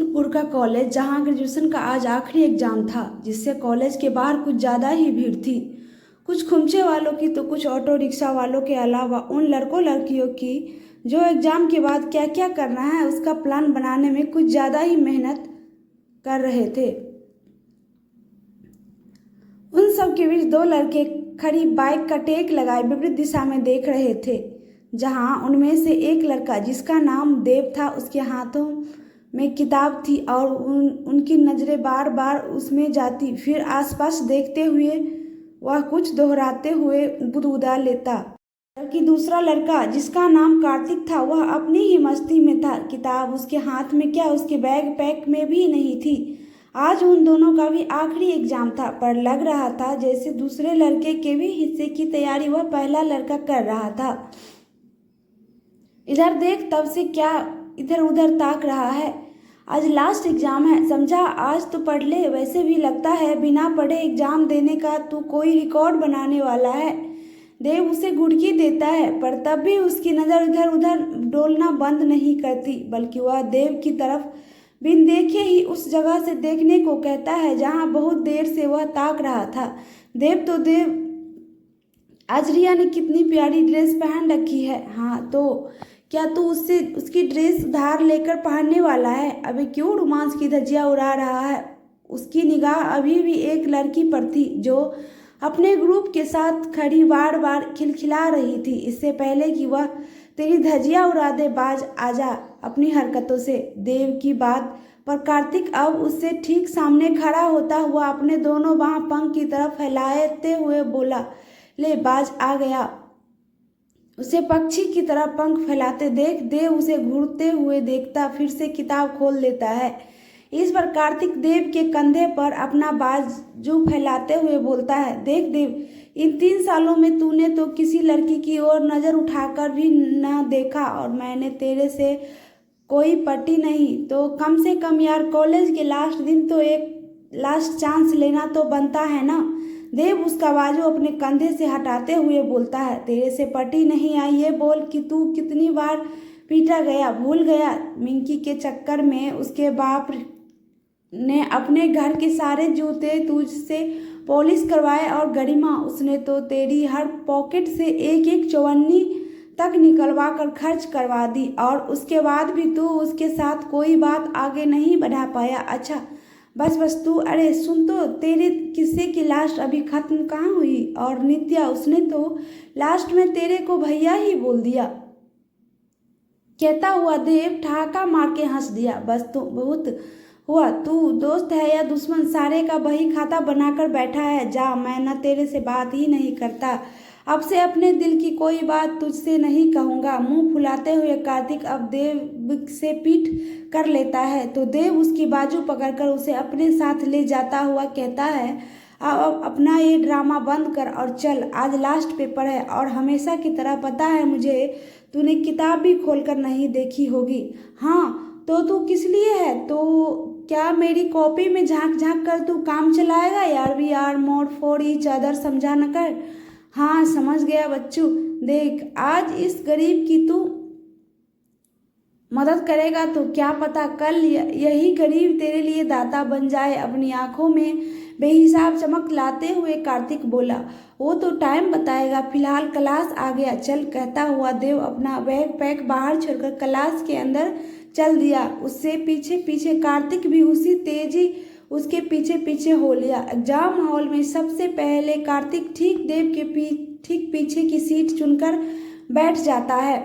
दूर का कॉलेज जहाँ ग्रेजुएशन का आज आखिरी एग्जाम था, जिससे कॉलेज के बाहर कुछ ज़्यादा ही भीड़ थी। कुछ खुमचे वालों की तो कुछ ऑटो रिक्शा वालों के अलावा उन लड़कों लड़कियों की जो एग्जाम के बाद क्या क्या करना है उसका प्लान बनाने में कुछ ज़्यादा ही मेहनत कर रहे थे। उन सब के बीच दो लड़के खड़ी बाइक का टेक लगाए विपरीत दिशा में देख रहे थे। जहां उनमें से एक लड़का जिसका नाम देव था, उसके हाथों में किताब थी और उनकी नज़रें बार बार उसमें जाती, फिर आसपास देखते हुए वह कुछ दोहराते हुए बुदबुदा लेता। जबकि दूसरा लड़का जिसका नाम कार्तिक था, वह अपनी ही मस्ती में था। किताब उसके हाथ में क्या, उसके बैग पैक में भी नहीं थी। आज उन दोनों का भी आखिरी एग्जाम था, पर लग रहा था जैसे दूसरे लड़के के भी हिस्से की तैयारी वह पहला लड़का कर रहा था। इधर देख, तब से क्या इधर उधर ताक रहा है? आज लास्ट एग्जाम है, समझा? आज तो पढ़ ले। वैसे भी लगता है बिना पढ़े एग्जाम देने का तू कोई रिकॉर्ड बनाने वाला है। देव उसे गुड़की देता है, पर तब भी उसकी नज़र इधर उधर डोलना बंद नहीं करती, बल्कि वह देव की तरफ बिन देखे ही उस जगह से देखने को कहता है जहां बहुत देर से वह ताक रहा था। देव तो देव, आज रिया ने कितनी प्यारी ड्रेस पहन रखी है। हाँ, तो क्या तू उससे उसकी ड्रेस उधार लेकर पहनने वाला है? अभी क्यों रोमांस की धज्जियां उड़ा रहा है? उसकी निगाह अभी भी एक लड़की पर थी जो अपने ग्रुप के साथ खड़ी बार बार खिलखिला रही थी। इससे पहले कि वह तेरी धज्जियां उड़ा दे, बाज आजा अपनी हरकतों से। देव की बात पर कार्तिक अब उससे ठीक सामने खड़ा होता हुआ अपने दोनों बाह पंख की तरफ फैलाते हुए बोला, ले बाज आ गया। उसे पक्षी की तरह पंख फैलाते देख देव उसे घूरते हुए देखता, फिर से किताब खोल देता है। इस पर कार्तिक देव के कंधे पर अपना बाजू फैलाते हुए बोलता है, देख देव, इन 3 सालों में तूने तो किसी लड़की की ओर नज़र उठाकर भी न देखा और मैंने तेरे से कोई पटी नहीं, तो कम से कम यार कॉलेज के लास्ट दिन तो एक लास्ट चांस लेना तो बनता है ना। देव उसका बाजू अपने कंधे से हटाते हुए बोलता है, तेरे से पटी नहीं आई, ये बोल कि तू कितनी बार पीटा गया, भूल गया? मिंकी के चक्कर में उसके बाप ने अपने घर के सारे जूते तुझसे पॉलिश करवाए और गरिमा, उसने तो तेरी हर पॉकेट से एक एक चौवन्नी तक निकलवा कर खर्च करवा दी और उसके बाद भी तू उसके साथ कोई बात आगे नहीं बढ़ा पाया। अच्छा बस बस तू, अरे सुन तो, तेरे किस्से की लास्ट अभी खत्म कहाँ हुई? और नित्या, उसने तो लास्ट में तेरे को भैया ही बोल दिया। कहता हुआ देव ठहाका मार के हंस दिया। बस तो बहुत हुआ, तू दोस्त है या दुश्मन, सारे का बही खाता बनाकर बैठा है। जा, मैं न तेरे से बात ही नहीं करता, अब से अपने दिल की कोई बात तुझसे नहीं कहूँगा। मुंह फुलाते हुए कार्तिक अब देव से पीठ कर लेता है तो देव उसकी बाजू पकड़कर उसे अपने साथ ले जाता हुआ कहता है, अब अपना ये ड्रामा बंद कर और चल, आज लास्ट पेपर है और हमेशा की तरह पता है मुझे तूने किताब भी खोलकर नहीं देखी होगी। हाँ, तो तू किस लिए है? तो क्या मेरी कॉपी में झांक झांक कर तू काम चलाएगा? यार we are made for each other, समझा न कर। हाँ समझ गया बच्चू, देख आज इस गरीब की तू मदद करेगा तो क्या पता कल यही गरीब तेरे लिए दाता बन जाए। अपनी आंखों में बेहिसाब चमक लाते हुए कार्तिक बोला, वो तो टाइम बताएगा, फिलहाल क्लास आ गया, चल। कहता हुआ देव अपना बैग पैक बाहर छोड़कर क्लास के अंदर चल दिया। उससे पीछे पीछे कार्तिक भी उसी तेजी उसके पीछे पीछे हो लिया। एग्जाम हॉल में सबसे पहले कार्तिक ठीक देव के ठीक पीछे की सीट चुनकर बैठ जाता है।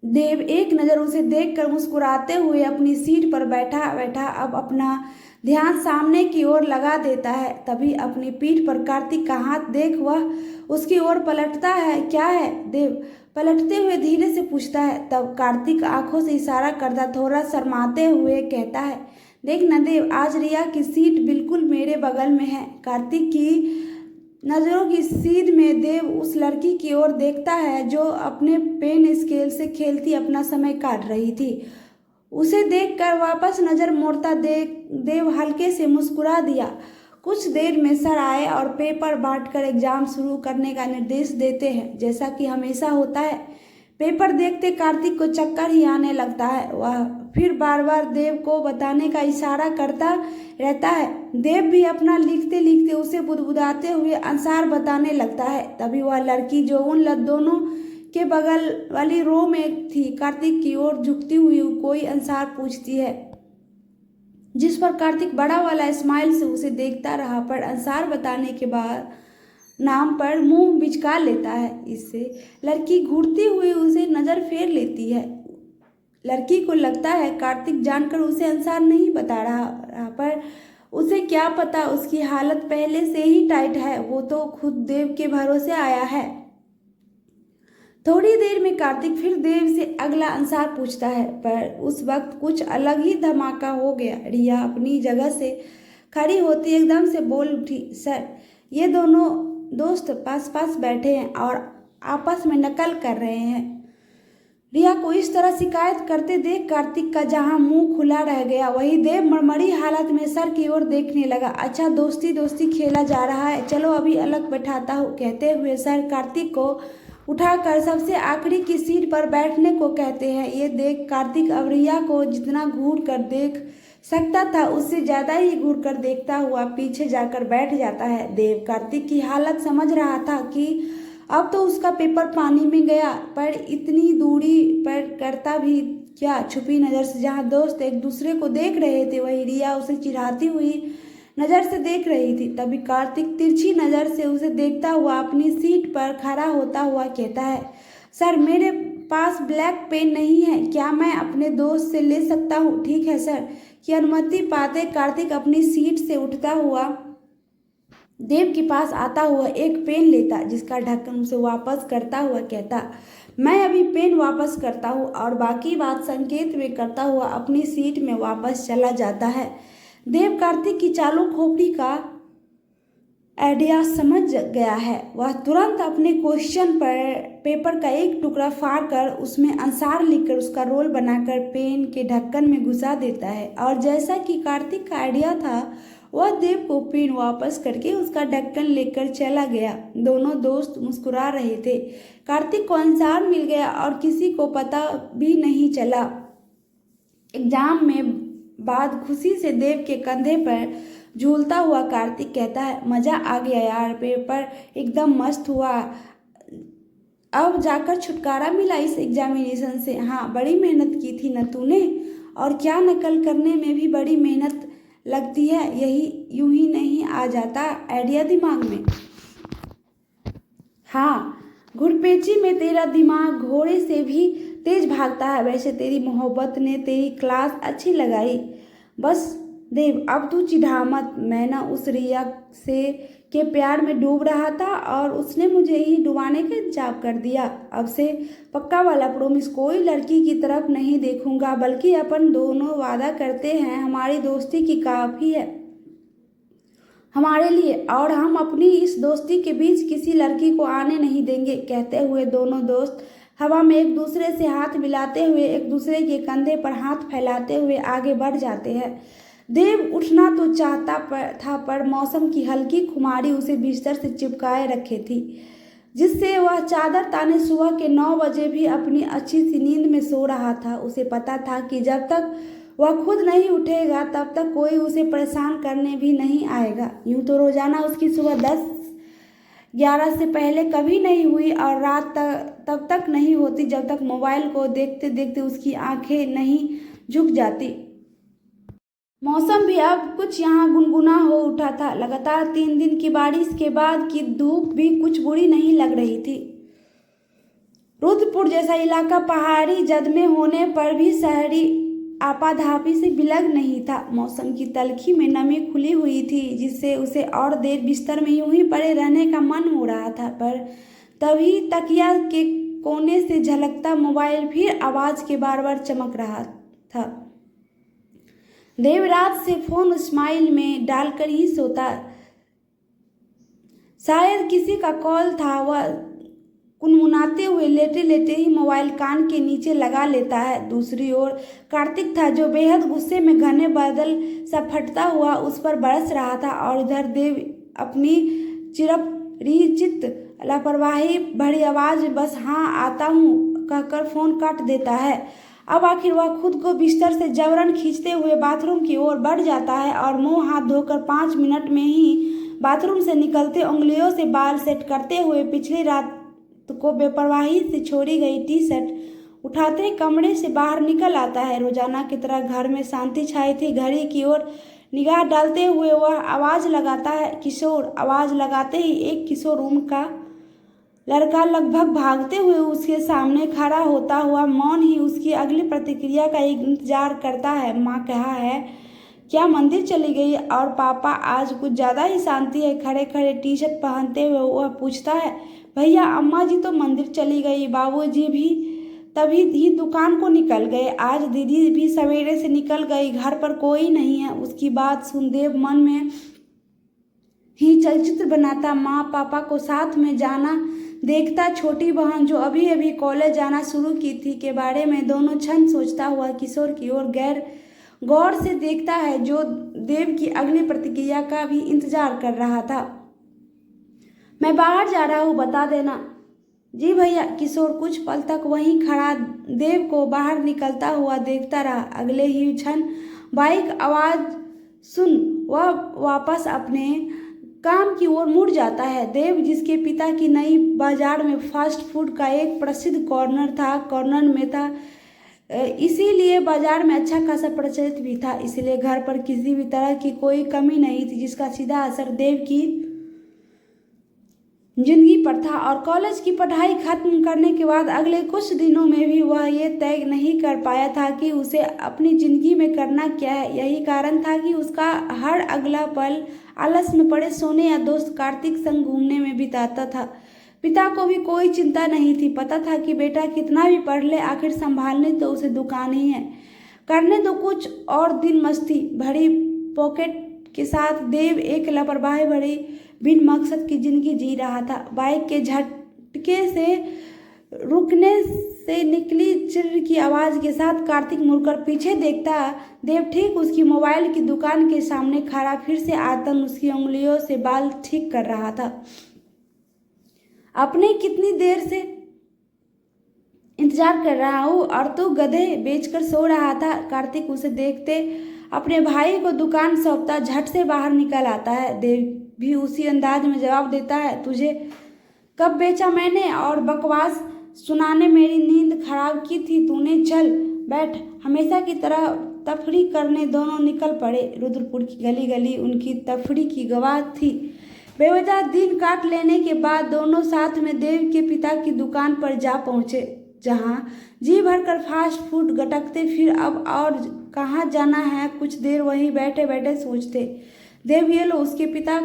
देव एक नज़र उसे देखकर मुस्कुराते हुए अपनी सीट पर बैठा बैठा अब अपना ध्यान सामने की ओर लगा देता है। तभी अपनी पीठ पर कार्तिक का हाथ देख वह उसकी ओर पलटता है। क्या है? देव पलटते हुए धीरे से पूछता है। तब कार्तिक आंखों से इशारा करता थोड़ा शर्माते हुए कहता है, देख न देव, आज रिया की सीट बिल्कुल मेरे बगल में है। कार्तिक की नजरों की सीध में देव उस लड़की की ओर देखता है जो अपने पेन स्केल से खेलती अपना समय काट रही थी। उसे देखकर वापस नजर मोड़ता देव हल्के से मुस्कुरा दिया। कुछ देर में सर आए और पेपर बांटकर एग्जाम शुरू करने का निर्देश देते हैं। जैसा कि हमेशा होता है, पेपर देखते कार्तिक को चक्कर ही आने लगता है। वह फिर बार बार देव को बताने का इशारा करता रहता है। देव भी अपना लिखते लिखते उसे बुदबुदाते हुए अंसार बताने लगता है। तभी वह लड़की जो उन दोनों के बगल वाली रो में थी कार्तिक की ओर झुकती हुई कोई अंसार पूछती है, जिस पर कार्तिक बड़ा वाला स्माइल से उसे देखता रहा, पर अंसार बताने के बाद नाम पर मुंह बिचका लेता है। इससे लड़की घूरती हुई उसे नजर फेर लेती है। लड़की को लगता है कार्तिक जानकर उसे अंसार नहीं बता रहा, पर उसे क्या पता उसकी हालत पहले से ही टाइट है। वो तो खुद देव के भरोसे आया है। थोड़ी देर में कार्तिक फिर देव से अगला अंसार पूछता है, पर उस वक्त कुछ अलग ही धमाका हो गया। रिया अपनी जगह से खड़ी होती एकदम से बोल उठी, सर, ये दोनों दोस्त पास पास बैठे हैं और आपस में नकल कर रहे हैं। रिया को इस तरह शिकायत करते देख कार्तिक का जहां मुंह खुला रह गया, वही देव मरमरी हालत में सर की ओर देखने लगा। अच्छा, दोस्ती दोस्ती खेला जा रहा है, चलो अभी अलग बैठाता हूँ, कहते हुए सर कार्तिक को उठाकर सबसे आखिरी की सीट पर बैठने को कहते हैं। ये देख कार्तिक अब रिया को जितना घूर कर देख सकता था उससे ज्यादा ही घूर कर देखता हुआ पीछे जाकर बैठ जाता है। देव कार्तिक की हालत समझ रहा था कि अब तो उसका पेपर पानी में गया, पर इतनी दूरी पर करता भी क्या। छुपी नज़र से जहाँ दोस्त एक दूसरे को देख रहे थे, वही रिया उसे चिढ़ाती हुई नज़र से देख रही थी। तभी कार्तिक तिरछी नज़र से उसे देखता हुआ अपनी सीट पर खड़ा होता हुआ कहता है, सर, मेरे पास ब्लैक पेन नहीं है, क्या मैं अपने दोस्त से ले सकता हूँ? ठीक है सर, की अनुमति पाते कार्तिक अपनी सीट से उठता हुआ देव के पास आता हुआ एक पेन लेता, जिसका ढक्कन उसे वापस करता हुआ कहता, मैं अभी पेन वापस करता हूँ, और बाकी बात संकेत में करता हुआ अपनी सीट में वापस चला जाता है। देव कार्तिक की चालू खोपड़ी का आइडिया समझ गया है। वह तुरंत अपने क्वेश्चन पर पेपर का एक टुकड़ा फाड़ कर उसमें अंसार लिखकर उसका रोल बनाकर पेन के ढक्कन में घुसा देता है, और जैसा कि कार्तिक का आइडिया था, वह देव को पेन वापस करके उसका ढक्कन लेकर चला गया। दोनों दोस्त मुस्कुरा रहे थे। कार्तिक को अंसार मिल गया और किसी को पता भी नहीं चला। एग्जाम में बाद खुशी से देव के कंधे पर झूलता हुआ कार्तिक कहता है, मज़ा आ गया यार, पेपर एकदम मस्त हुआ, अब जाकर छुटकारा मिला इस एग्जामिनेशन से। हाँ, बड़ी मेहनत की थी न तूने, और क्या नकल करने में भी बड़ी मेहनत लगती है, यही यूं ही नहीं आ जाता आइडिया दिमाग में। हाँ, घुड़पेची में तेरा दिमाग घोड़े से भी तेज भागता है। वैसे तेरी मोहब्बत ने तेरी क्लास अच्छी लगाई। बस देव, अब तू चिढ़ा मत, मैं ना उस रिया से के प्यार में डूब रहा था और उसने मुझे ही डुबाने का इंतजाम कर दिया। अब से पक्का वाला प्रॉमिस, कोई लड़की की तरफ नहीं देखूंगा, बल्कि अपन दोनों वादा करते हैं हमारी दोस्ती की काफ़ी है हमारे लिए, और हम अपनी इस दोस्ती के बीच किसी लड़की को आने नहीं देंगे। कहते हुए दोनों दोस्त हवा में एक दूसरे से हाथ मिलाते हुए एक दूसरे के कंधे पर हाथ फैलाते हुए आगे बढ़ जाते हैं। देव उठना तो चाहता था, पर मौसम की हल्की खुमारी उसे बिस्तर से चिपकाए रखे थी, जिससे वह चादर ताने सुबह के 9 बजे भी अपनी अच्छी सी नींद में सो रहा था। उसे पता था कि जब तक वह खुद नहीं उठेगा तब तक कोई उसे परेशान करने भी नहीं आएगा। यूं तो रोजाना उसकी सुबह 10-11 से पहले कभी नहीं हुई, और रात तब तक नहीं होती जब तक मोबाइल को देखते देखते उसकी आंखें नहीं झुक जाती। मौसम भी अब कुछ यहाँ गुनगुना हो उठा था। लगातार 3 दिन की बारिश के बाद की धूप भी कुछ बुरी नहीं लग रही थी। रुद्रपुर जैसा इलाका पहाड़ी जद में होने पर भी शहरी आपाधापी से बिलग नहीं था। मौसम की तलखी में नमी खुली हुई थी, जिससे उसे और देर बिस्तर में यूं ही पड़े रहने का मन हो रहा था, पर तभी तकिया के कोने से झलकता मोबाइल फिर आवाज के बार बार चमक रहा था। देव रात से फोन स्माइल में डालकर ही सोता, शायद किसी का कॉल था। वह कुनमुनाते हुए लेटे लेटे ही मोबाइल कान के नीचे लगा लेता है। दूसरी ओर कार्तिक था, जो बेहद गुस्से में घने बादल सा फटता हुआ उस पर बरस रहा था, और इधर देव अपनी चिरपरिचित लापरवाही भरी आवाज बस हाँ आता हूँ कहकर फोन काट देता है। अब आखिर वह खुद को बिस्तर से जबरन खींचते हुए बाथरूम की ओर बढ़ जाता है और मुंह हाथ धोकर 5 मिनट में ही बाथरूम से निकलते उंगलियों से बाल सेट करते हुए पिछली रात को बेपरवाही से छोड़ी गई टी शर्ट उठाते कमरे से बाहर निकल आता है। रोजाना की तरह घर में शांति छाई थी। घड़ी की ओर निगाह डालते हुए वह आवाज लगाता है, किशोर। आवाज लगाते ही एक किशोर उम्र का लड़का लगभग भागते हुए उसके सामने खड़ा होता हुआ मौन ही उसकी अगली प्रतिक्रिया का इंतजार करता है। माँ कहा है क्या मंदिर चली गई? और पापा? आज कुछ ज़्यादा ही शांति है। खड़े खड़े टी शर्ट पहनते हुए वह पूछता है, भैया अम्मा जी तो मंदिर चली गई, बाबूजी भी तभी ही दुकान को निकल गए, आज दीदी भी सवेरे से निकल गई, घर पर कोई नहीं है। उसकी बात सुन देव मन में ही चलचित्र बनाता। माँ पापा को साथ में जाना देखता, छोटी बहन जो अभी अभी कॉलेज जाना शुरू की थी के बारे में दोनों क्षण सोचता हुआ किशोर की ओर गौर से देखता है जो देव की अगली प्रतिक्रिया का भी इंतजार कर रहा था। मैं बाहर जा रहा हूँ, बता देना। जी भैया। किशोर कुछ पल तक वहीं खड़ा देव को बाहर निकलता हुआ देखता रहा। अगले ही क्षण बाइक आवाज सुन वह वापस अपने काम की ओर मुड़ जाता है। देव जिसके पिता की नई बाजार में फास्ट फूड का एक प्रसिद्ध कॉर्नर में था, इसीलिए बाजार में अच्छा खासा प्रचलित भी था, इसलिए घर पर किसी भी तरह की कोई कमी नहीं थी, जिसका सीधा असर देव की जिंदगी पर था। और कॉलेज की पढ़ाई खत्म करने के बाद अगले कुछ दिनों में भी वह ये तय नहीं कर पाया था कि उसे अपनी जिंदगी में करना क्या है। यही कारण था कि उसका हर अगला पल आलस में पड़े सोने या दोस्त कार्तिक संग घूमने में बिताता था। पिता को भी कोई चिंता नहीं थी, पता था कि बेटा कितना भी पढ़ ले आखिर संभालने तो उसे दुकान ही है, करने दो कुछ और दिन मस्ती भरी पॉकेट के साथ देव एक लापरवाही भरी बिन मकसद की जिंदगी जी रहा था। बाइक के झटके से रुकने से निकली चिर की आवाज के साथ कार्तिक मुड़कर पीछे देखता। देव ठीक उसकी मोबाइल की दुकान के सामने खड़ा, फिर से आतन उसकी उंगलियों से बाल ठीक कर रहा था। अपने कितनी देर से इंतजार कर रहा हूँ और तू गधे बेचकर सो रहा था। कार्तिक उसे देखते अपने भाई को दुकान सौंपता झट से बाहर निकल आता है। देव भी उसी अंदाज में जवाब देता है, तुझे कब बेचा मैंने? और बकवास सुनाने मेरी नींद खराब की थी तूने। चल बैठ। हमेशा की तरह तफरी करने दोनों निकल पड़े। रुद्रपुर की गली गली उनकी तफरी की गवाह थी। बेवजह दिन काट लेने के बाद दोनों साथ में देव के पिता की दुकान पर जा पहुंचे, जहां जी भरकर फास्ट फूड गटकते। फिर अब और कहाँ जाना है, कुछ देर वहीं बैठे बैठे सोचते। देव ये लो उसके पिता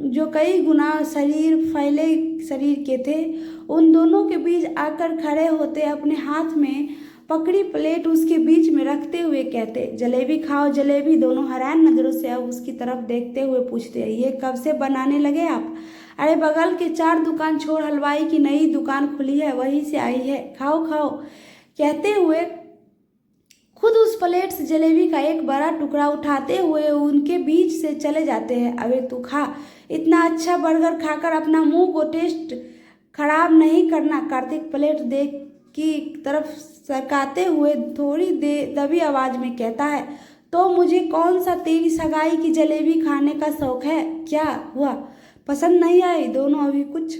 जो कई गुना फैले शरीर के थे, उन दोनों के बीच आकर खड़े होते, अपने हाथ में पकड़ी प्लेट उसके बीच में रखते हुए कहते, जलेबी खाओ जलेबी। दोनों हैरान नजरों से अब उसकी तरफ देखते हुए पूछते, ये कब से बनाने लगे आप? अरे बगल के 4 दुकान छोड़ हलवाई की नई दुकान खुली है, वहीं से आई है, खाओ खाओ। कहते हुए खुद उस प्लेट से जलेबी का एक बड़ा टुकड़ा उठाते हुए उनके बीच से चले जाते हैं। अबे तू खा, इतना अच्छा बर्गर खाकर अपना मुंह को टेस्ट खराब नहीं करना। कार्तिक प्लेट देख की तरफ सरकाते हुए थोड़ी दबी आवाज में कहता है, तो मुझे कौन सा तेरी सगाई की जलेबी खाने का शौक है? क्या हुआ, पसंद नहीं आई? दोनों अभी कुछ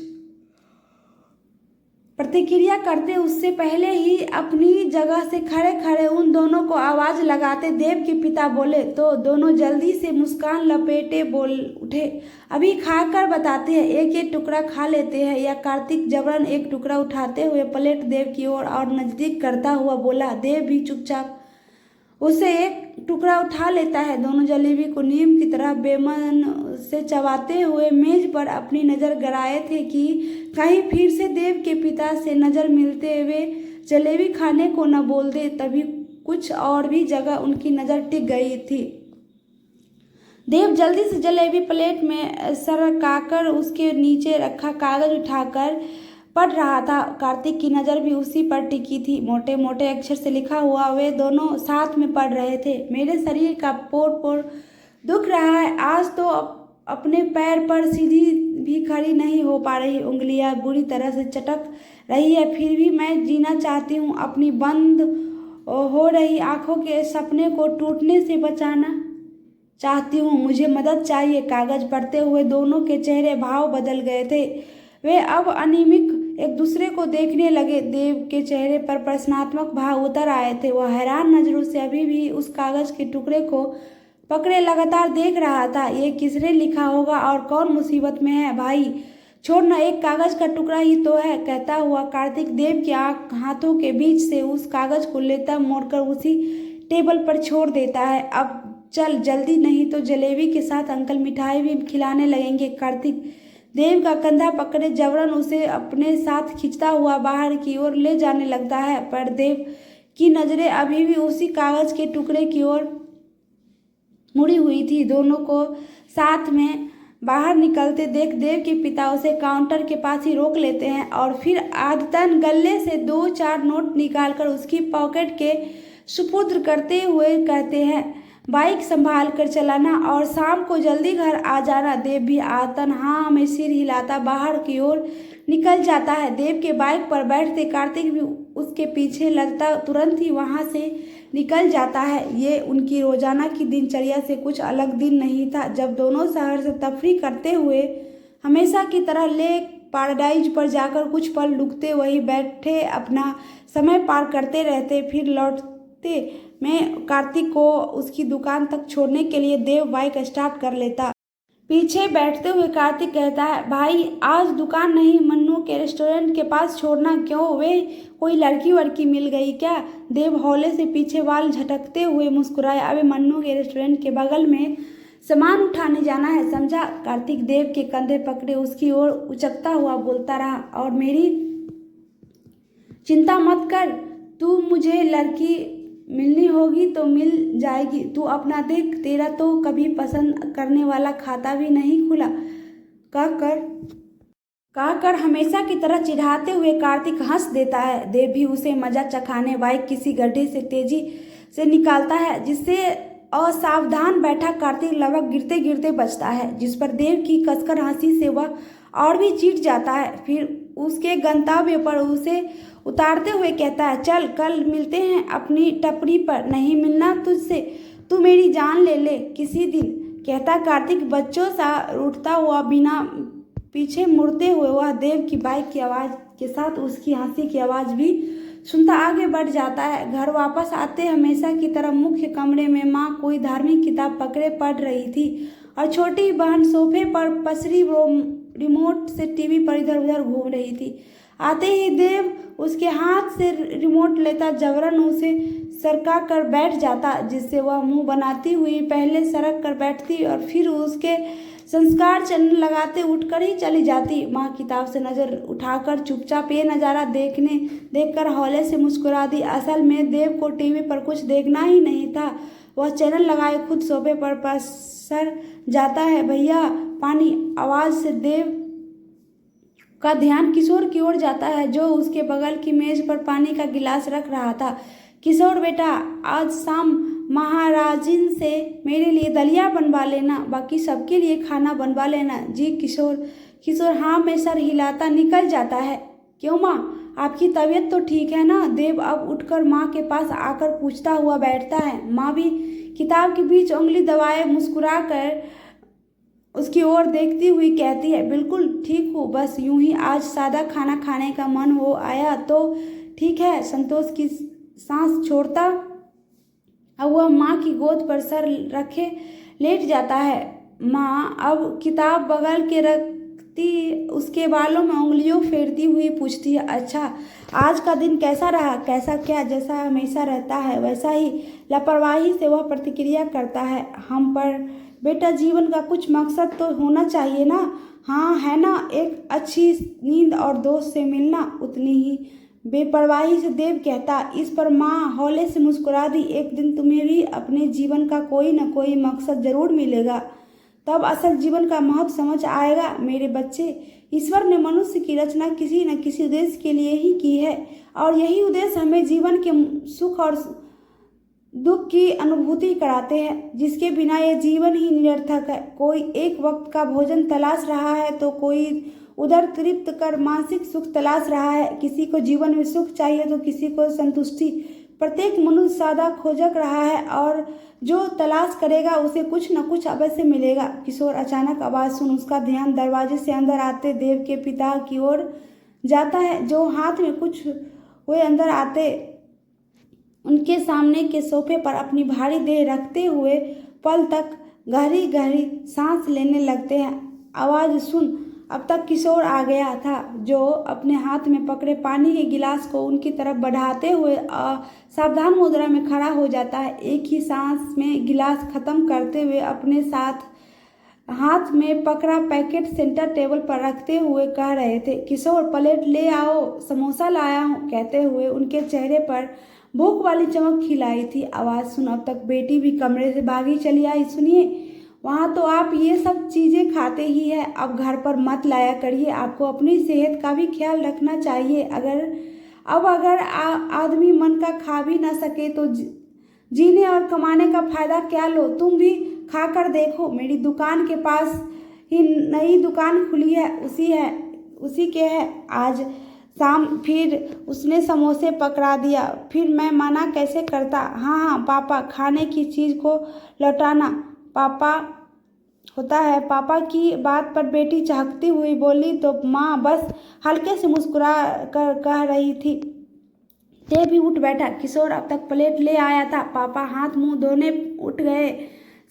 प्रतिक्रिया करते उससे पहले ही अपनी जगह से खड़े खड़े उन दोनों को आवाज लगाते देव के पिता बोले, तो दोनों जल्दी से मुस्कान लपेटे बोल उठे, अभी खाकर बताते हैं, एक एक टुकड़ा खा लेते हैं। या कार्तिक जबरन एक टुकड़ा उठाते हुए प्लेट देव की ओर और नजदीक करता हुआ बोला। देव भी चुपचाप उसे एक टुकड़ा उठा लेता है। दोनों जलेबी को नीम की तरह बेमन से चबाते हुए मेज पर अपनी नज़र गड़ाए थे कि कहीं फिर से देव के पिता से नज़र मिलते हुए जलेबी खाने को न बोल दे। तभी कुछ और भी जगह उनकी नज़र टिक गई थी। देव जल्दी से जलेबी प्लेट में सरकाकर उसके नीचे रखा कागज उठाकर पढ़ रहा था। कार्तिक की नज़र भी उसी पर टिकी थी। मोटे मोटे अक्षर से लिखा हुआ वे दोनों साथ में पढ़ रहे थे। मेरे शरीर का पोर पोर दुख रहा है, आज तो अपने पैर पर सीधी भी खड़ी नहीं हो पा रही, उंगलियां बुरी तरह से चटक रही है, फिर भी मैं जीना चाहती हूँ। अपनी बंद हो रही आंखों के सपने को टूटने से बचाना चाहती हूँ, मुझे मदद चाहिए। कागज पढ़ते हुए दोनों के चेहरे भाव बदल गए थे। वे अब अनिमिक एक दूसरे को देखने लगे। देव के चेहरे पर प्रश्नात्मक भाव उतर आए थे। वह हैरान नजरों से अभी भी उस कागज के टुकड़े को पकड़े लगातार देख रहा था। ये किसने लिखा होगा और कौन मुसीबत में है? भाई छोड़ ना, एक कागज का टुकड़ा ही तो है, कहता हुआ कार्तिक देव के हाथों के बीच से उस कागज को लेता मोड़कर उसी टेबल पर छोड़ देता है। अब चल जल्दी, नहीं तो जलेबी के साथ अंकल मिठाई भी खिलाने लगेंगे। कार्तिक देव का कंधा पकड़े जबरन उसे अपने साथ खींचता हुआ बाहर की ओर ले जाने लगता है, पर देव की नजरें अभी भी उसी कागज के टुकड़े की ओर मुड़ी हुई थी। दोनों को साथ में बाहर निकलते देख देव के पिता उसे काउंटर के पास ही रोक लेते हैं और फिर आदतन गले से 2-4 नोट निकालकर उसकी पॉकेट के सुपुर्द करते हुए कहते हैं, बाइक संभाल कर चलाना और शाम को जल्दी घर आ जाना। देव भी आदतन हाँ में सिर हिलाता बाहर की ओर निकल जाता है। देव के बाइक पर बैठते कार्तिक भी उसके पीछे लगता तुरंत ही वहां से निकल जाता है। ये उनकी रोजाना की दिनचर्या से कुछ अलग दिन नहीं था। जब दोनों शहर से तफरी करते हुए हमेशा की तरह लेक पैराडाइज पर जाकर कुछ पल रुकते, वहीं बैठे अपना समय पार करते रहते, फिर लौटते में कार्तिक को उसकी दुकान तक छोड़ने के लिए देव बाइक स्टार्ट कर लेता। पीछे बैठते हुए कार्तिक कहता है, भाई आज दुकान नहीं, मन्नू के रेस्टोरेंट के पास छोड़ना। क्यों, वे कोई लड़की वड़की मिल गई क्या? देव हौले से पीछे बाल झटकते हुए मुस्कुराए। अबे मन्नू के रेस्टोरेंट के बगल में सामान उठाने जाना है, समझा? कार्तिक देव के कंधे पकड़े उसकी ओर उचकता हुआ बोलता रहा, और मेरी चिंता मत कर, तू मुझे लड़की मिलनी होगी तो मिल जाएगी, तू अपना देख, तेरा तो कभी पसंद करने वाला खाता भी नहीं खुला। कहकर हमेशा की तरह चिढ़ाते हुए कार्तिक हंस देता है। देव भी उसे मजा चखाने बाइक किसी गड्ढे से तेजी से निकालता है, जिससे असावधान बैठा कार्तिक लगभग गिरते गिरते बचता है, जिस पर देव की कसकर हंसी से वह और भी चीट जाता है। फिर उसके गंतव्य पर उसे उतारते हुए कहता है, चल कल मिलते हैं अपनी टपरी पर, नहीं मिलना तुझसे, तू मेरी जान ले ले किसी दिन, कहता कार्तिक बच्चों सा उठता हुआ बिना पीछे मुड़ते हुए। वह देव की बाइक की आवाज़ के साथ उसकी हंसी की आवाज़ भी सुनता आगे बढ़ जाता है। घर वापस आते हमेशा की तरह मुख्य कमरे में माँ कोई धार्मिक किताब पकड़े पढ़ रही थी और छोटी बहन सोफे पर पसरी रिमोट से टीवी पर इधर उधर घूम रही थी। आते ही देव उसके हाथ से रिमोट लेता जबरन उसे सरका कर बैठ जाता, जिससे वह मुंह बनाती हुई पहले सरक कर बैठती और फिर उसके संस्कार चैनल लगाते उठकर ही चली जाती। माँ किताब से नज़र उठाकर चुपचाप ये नज़ारा देखकर हौले से मुस्कुरा दी। असल में देव को टीवी पर कुछ देखना ही नहीं था। वह चैनल लगाए खुद सोफे पर पसर जाता है। भैया पानी, आवाज़ से देव का ध्यान किशोर की ओर जाता है, जो उसके बगल की मेज पर पानी का गिलास रख रहा था। किशोर बेटा, आज शाम महाराजिन से मेरे लिए दलिया बनवा लेना, बाकी सबके लिए खाना बनवा लेना। जी किशोर हाँ में सर हिलाता निकल जाता है। क्यों माँ, आपकी तबीयत तो ठीक है ना? देव अब उठकर माँ के पास आकर पूछता हुआ बैठता है। माँ भी किताब के बीच उंगली दबाए मुस्कुरा कर उसकी ओर देखती हुई कहती है, बिल्कुल ठीक हूँ, बस यूं ही आज सादा खाना खाने का मन हो आया तो ठीक है। संतोष की सांस छोड़ता अब वह माँ की गोद पर सर रखे लेट जाता है। माँ अब किताब बगल के रखती उसके बालों में उंगलियों फेरती हुई पूछती है, अच्छा आज का दिन कैसा रहा? कैसा क्या, जैसा हमेशा रहता है वैसा ही। लापरवाही से वह प्रतिक्रिया करता है, हम पर बेटा जीवन का कुछ मकसद तो होना चाहिए ना? हाँ है ना, एक अच्छी नींद और दोस्त से मिलना, उतनी ही बेपरवाही से देव कहता। इस पर माँ हौले से मुस्कुरा दी, एक दिन तुम्हें भी अपने जीवन का कोई न कोई मकसद जरूर मिलेगा, तब असल जीवन का महत्व समझ आएगा मेरे बच्चे। ईश्वर ने मनुष्य की रचना किसी न किसी उद्देश्य के लिए ही की है, और यही उद्देश्य हमें जीवन के सुख और दुख की अनुभूति कराते हैं, जिसके बिना यह जीवन ही निरर्थक है। कोई एक वक्त का भोजन तलाश रहा है तो कोई उधर तृप्त कर मानसिक सुख तलाश रहा है। किसी को जीवन में सुख चाहिए तो किसी को संतुष्टि। प्रत्येक मनुष्य सदा खोजक रहा है और जो तलाश करेगा उसे कुछ न कुछ अवश्य मिलेगा। किशोर अचानक आवाज़ सुन उसका ध्यान दरवाजे से अंदर आते देव के पिता की ओर जाता है, जो हाथ में कुछ हुए अंदर आते उनके सामने के सोफे पर अपनी भारी देह रखते हुए पल तक गहरी गहरी सांस लेने लगते हैं। आवाज़ सुन अब तक किशोर आ गया था, जो अपने हाथ में पकड़े पानी के गिलास को उनकी तरफ बढ़ाते हुए सावधान मुद्रा में खड़ा हो जाता है। एक ही सांस में गिलास खत्म करते हुए अपने साथ हाथ में पकड़ा पैकेट सेंटर टेबल पर रखते हुए कह रहे थे, किशोर प्लेट ले आओ, समोसा लाया हूँ। कहते हुए उनके चेहरे पर भूख वाली चमक खिलाई थी। आवाज़ सुन अब तक बेटी भी कमरे से भागी चली आई। सुनिए, वहाँ तो आप ये सब चीज़ें खाते ही हैं, अब घर पर मत लाया करिए, आपको अपनी सेहत का भी ख्याल रखना चाहिए। अगर आदमी मन का खा भी ना सके तो जीने और कमाने का फायदा क्या लो, तुम भी खाकर देखो। मेरी दुकान के पास ही नई दुकान खुली है, उसी के है। आज शाम फिर उसने समोसे पकड़ा दिया, फिर मैं मना कैसे करता। हाँ पापा, खाने की चीज़ को लौटाना पापा होता है। पापा की बात पर बेटी चहकती हुई बोली तो माँ बस हल्के से मुस्कुरा कर कह रही थी। देव भी उठ बैठा। किशोर अब तक प्लेट ले आया था। पापा हाथ मुंह धोने उठ गए,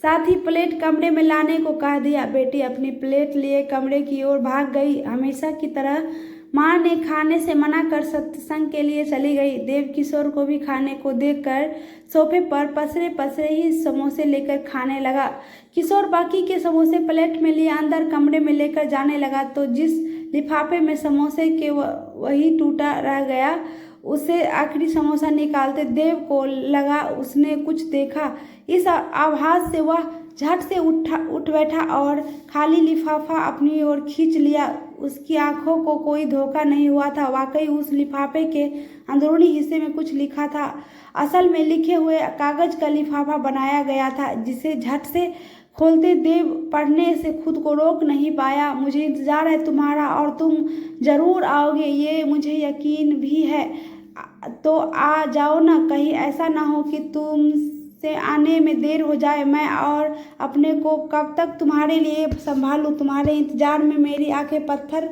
साथ ही प्लेट कमरे में लाने को कह दिया। बेटी अपनी प्लेट लिए कमरे की ओर भाग गई। हमेशा की तरह माँ ने खाने से मना कर सत्संग के लिए चली गई। देव किशोर को भी खाने को देखकर सोफे पर पसरे पसरे ही समोसे लेकर खाने लगा। किशोर बाकी के समोसे प्लेट में लिए अंदर कमरे में लेकर जाने लगा तो जिस लिफाफे में समोसे के वही टूटा रह गया, उसे आखिरी समोसा निकालते देव को लगा उसने कुछ देखा। इस आभास से वह झट से उठ बैठा और खाली लिफाफा अपनी ओर खींच लिया। उसकी आंखों को कोई धोखा नहीं हुआ था। वाकई उस लिफाफे के अंदरूनी हिस्से में कुछ लिखा था। असल में लिखे हुए कागज का लिफाफा बनाया गया था, जिसे झट से खोलते देव पढ़ने से खुद को रोक नहीं पाया। मुझे इंतजार है तुम्हारा और तुम जरूर आओगे, ये मुझे यकीन भी है। तो आ जाओ ना, कहीं ऐसा ना हो कि तुम से आने में देर हो जाए। मैं और अपने को कब तक तुम्हारे लिए संभालूं। तुम्हारे इंतजार में मेरी आंखें पत्थर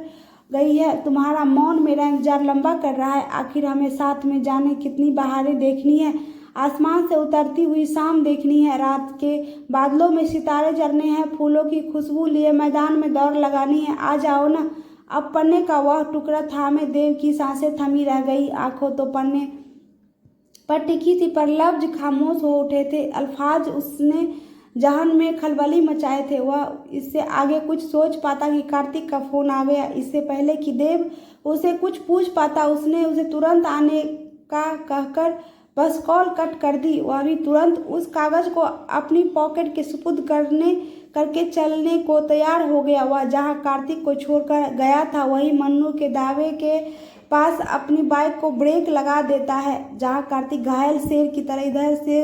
गई है। तुम्हारा मौन मेरा इंतजार लंबा कर रहा है। आखिर हमें साथ में जाने कितनी बहारें देखनी है, आसमान से उतरती हुई शाम देखनी है, रात के बादलों में सितारे जलने हैं, फूलों की खुशबू लिए मैदान में दौड़ लगानी है। आ जाओ ना। अब पन्ने का वह टुकड़ा थामे देव की सांसें थमी रह गई। आंखों तो पन्ने पर टिकी थी, पर लफ्ज खामोश हो उठे थे। अल्फाज उसने जहन में खलबली मचाए थे। वह इससे आगे कुछ सोच पाता कि कार्तिक का फोन आ गया। इससे पहले कि देव उसे कुछ पूछ पाता, उसने उसे तुरंत आने का कहकर बस कॉल कट कर दी। वह भी तुरंत उस कागज को अपनी पॉकेट के सुपुर्द करके चलने को तैयार हो गया। वह जहाँ कार्तिक को छोड़कर गया था वही मन्नू के दावे के पास अपनी बाइक को ब्रेक लगा देता है। जहाँ कार्तिक घायल शेर की तरह इधर से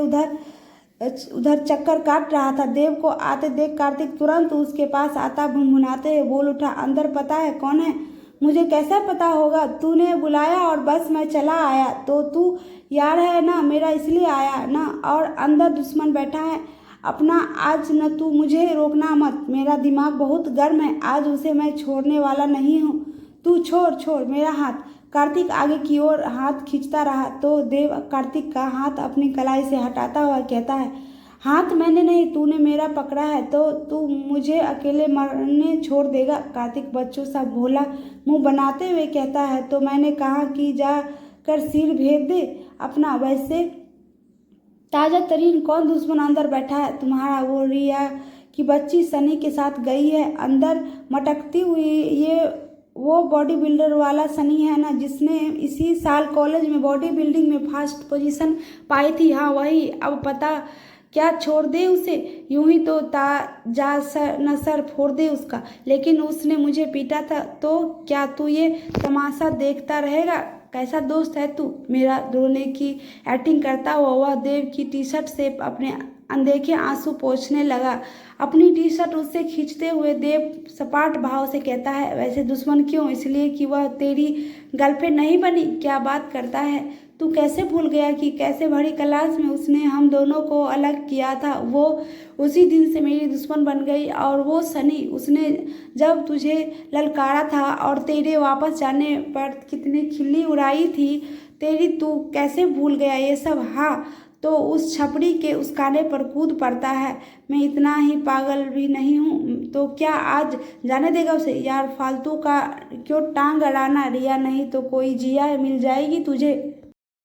उधर चक्कर काट रहा था, देव को आते देख कार्तिक तुरंत उसके पास आता भुनभुनाते हुए बोल उठा, अंदर पता है कौन है? मुझे कैसा पता होगा? तूने बुलाया और बस मैं चला आया। तो तू यार है ना मेरा, इसलिए आया ना। और अंदर दुश्मन बैठा है अपना। आज न तू मुझे रोकना मत, मेरा दिमाग बहुत गर्म है, आज उसे मैं छोड़ने वाला नहीं हूँ। तू छोड़ मेरा हाथ। कार्तिक आगे की ओर हाथ खींचता रहा तो देव कार्तिक का हाथ अपनी कलाई से हटाता हुआ कहता है, हाथ मैंने नहीं, तूने मेरा पकड़ा है, तो तू मुझे अकेले मरने छोड़ देगा? कार्तिक बच्चों सा भोला मुंह बनाते हुए कहता है, तो मैंने कहा कि जा कर सिर भेद दे अपना। वैसे ताजा तरीन कौन दुश्मन अंदर बैठा है तुम्हारा? वो रिया की बच्ची सनी के साथ गई है अंदर मटकती हुई। ये वो बॉडी बिल्डर वाला सनी है ना, जिसने इसी साल कॉलेज में बॉडी बिल्डिंग में फर्स्ट पोजीशन पाई थी? हाँ वही। अब पता क्या छोड़ दे उसे? यूं ही तो जा सर फोड़ दे उसका। लेकिन उसने मुझे पीटा था, तो क्या तू ये तमाशा देखता रहेगा? कैसा दोस्त है तू मेरा? रोने की एक्टिंग करता हुआ वह देव की टी शर्ट से अपने अनदेखे आंसू पोंछने लगा। अपनी टी शर्ट उससे खींचते हुए देव सपाट भाव से कहता है, वैसे दुश्मन क्यों? इसलिए कि वह तेरी गर्लफ्रेंड नहीं बनी? क्या बात करता है तू कैसे भूल गया कि कैसे भरी क्लास में उसने हम दोनों को अलग किया था। वो उसी दिन से मेरी दुश्मन बन गई। और वो सनी, उसने जब तुझे ललकारा था और तेरे वापस जाने पर कितनी खिल्ली उड़ाई थी तेरी, तू कैसे भूल गया ये सब। हाँ, तो उस छपड़ी के उस्काने पर कूद पड़ता है। मैं इतना ही पागल भी नहीं हूँ। तो क्या आज जाने देगा उसे? यार फालतू का क्यों टांग अड़ाना रिया, नहीं तो कोई जिया मिल जाएगी तुझे।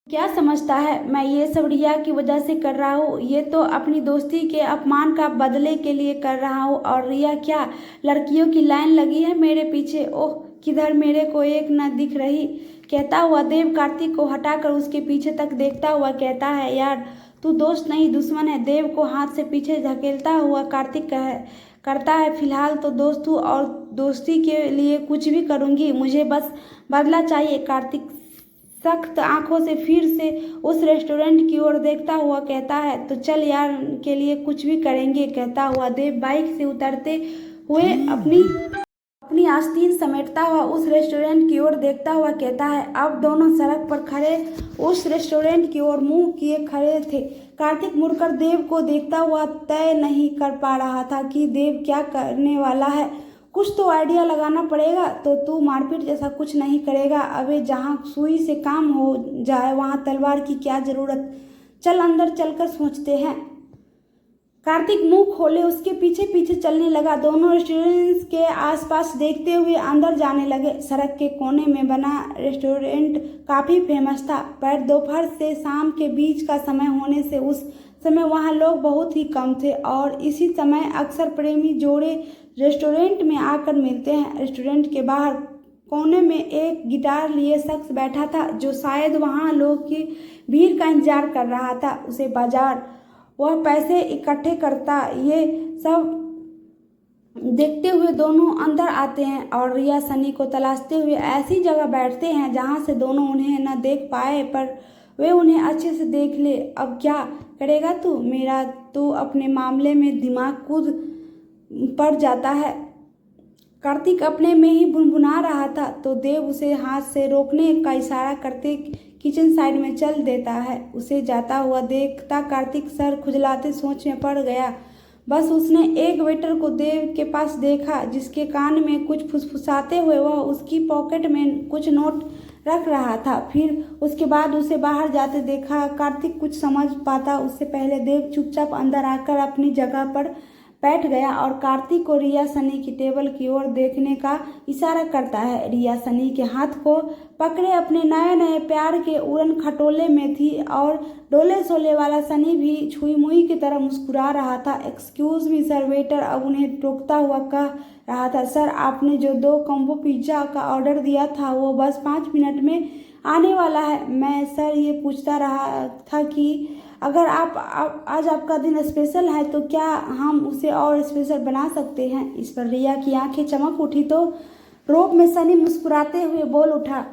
क्या समझता है मैं ये सब रिया की वजह से कर रहा हूँ? ये तो अपनी दोस्ती के अपमान का बदले के लिए कर रहा हूँ। और रिया क्या लड़कियों की लाइन लगी है मेरे पीछे? ओह किधर, मेरे को एक न दिख रही। कहता हुआ देव कार्तिक को हटाकर उसके पीछे तक देखता हुआ कहता है, यार तू दोस्त नहीं दुश्मन है। देव को हाथ से पीछे धकेलता हुआ कार्तिक करता है, फिलहाल तो दोस्त हूँ और दोस्ती के लिए कुछ भी करूँगी, मुझे बस बदला चाहिए। कार्तिक सख्त आंखों से फिर से उस रेस्टोरेंट की ओर देखता हुआ कहता है, तो चल यार के लिए कुछ भी करेंगे। कहता हुआ देव बाइक से उतरते हुए अपनी अपनी आस्तीन समेटता हुआ उस रेस्टोरेंट की ओर देखता हुआ कहता है। अब दोनों सड़क पर खड़े उस रेस्टोरेंट की ओर मुंह किए खड़े थे। कार्तिक मुड़कर देव को देखता हुआ तय नहीं कर पा रहा था कि देव क्या करने वाला है। कुछ तो आइडिया लगाना पड़ेगा। तो तू मारपीट जैसा कुछ नहीं करेगा? अबे जहाँ सुई से काम हो जाए वहाँ तलवार की क्या जरूरत। चल अंदर चलकर सोचते हैं। कार्तिक मुंह खोले उसके पीछे पीछे चलने लगा। दोनों रेस्टोरेंट के आसपास देखते हुए अंदर जाने लगे। सड़क के कोने में बना रेस्टोरेंट काफ़ी फेमस था, पर दोपहर से शाम के बीच का समय होने से उस समय वहाँ लोग बहुत ही कम थे और इसी समय अक्सर प्रेमी जोड़े रेस्टोरेंट में आकर मिलते हैं। रेस्टोरेंट के बाहर कोने में एक गिटार लिए शख्स बैठा था जो शायद वहाँ लोग की भीड़ का इंतजार कर रहा था उसे बाजार वह पैसे इकट्ठे करता। ये सब देखते हुए दोनों अंदर आते हैं और रिया सनी को तलाशते हुए ऐसी जगह बैठते हैं जहां से दोनों उन्हें न देख पाए पर वे उन्हें अच्छे से देख ले। अब क्या करेगा तू मेरा? तू अपने मामले में दिमाग कूद पड़ जाता है। कार्तिक अपने में ही बुनबुना रहा था तो देव उसे हाथ से रोकने का इशारा करते किचन साइड में चल देता है। उसे जाता हुआ देखता कार्तिक सर खुजलाते सोच में पड़ गया। बस उसने एक वेटर को देव के पास देखा जिसके कान में कुछ फुसफुसाते हुए वह उसकी पॉकेट में कुछ नोट रख रहा था। फिर उसके बाद उसे बाहर जाते देखा। कार्तिक कुछ समझ पाता उससे पहले देव चुपचाप अंदर आकर अपनी जगह पर बैठ गया और कार्तिक को रिया सनी की टेबल की ओर देखने का इशारा करता है। रिया सनी के हाथ को पकड़े अपने नए नए प्यार के उड़न खटोले में थी और डोले सोले वाला सनी भी छुई मुई की तरह मुस्कुरा रहा था। एक्सक्यूज मी सर, वेटर अब उन्हें टोकता हुआ कह रहा था। सर आपने जो 2 कॉम्बो पिज्ज़ा का ऑर्डर दिया था वो बस 5 मिनट में आने वाला है। मैं सर ये पूछता रहा था कि अगर आप आज आपका दिन स्पेशल है तो क्या हम उसे और स्पेशल बना सकते हैं? इस पर रिया की आंखें चमक उठी तो रोब में सनी मुस्कुराते हुए बोल उठा,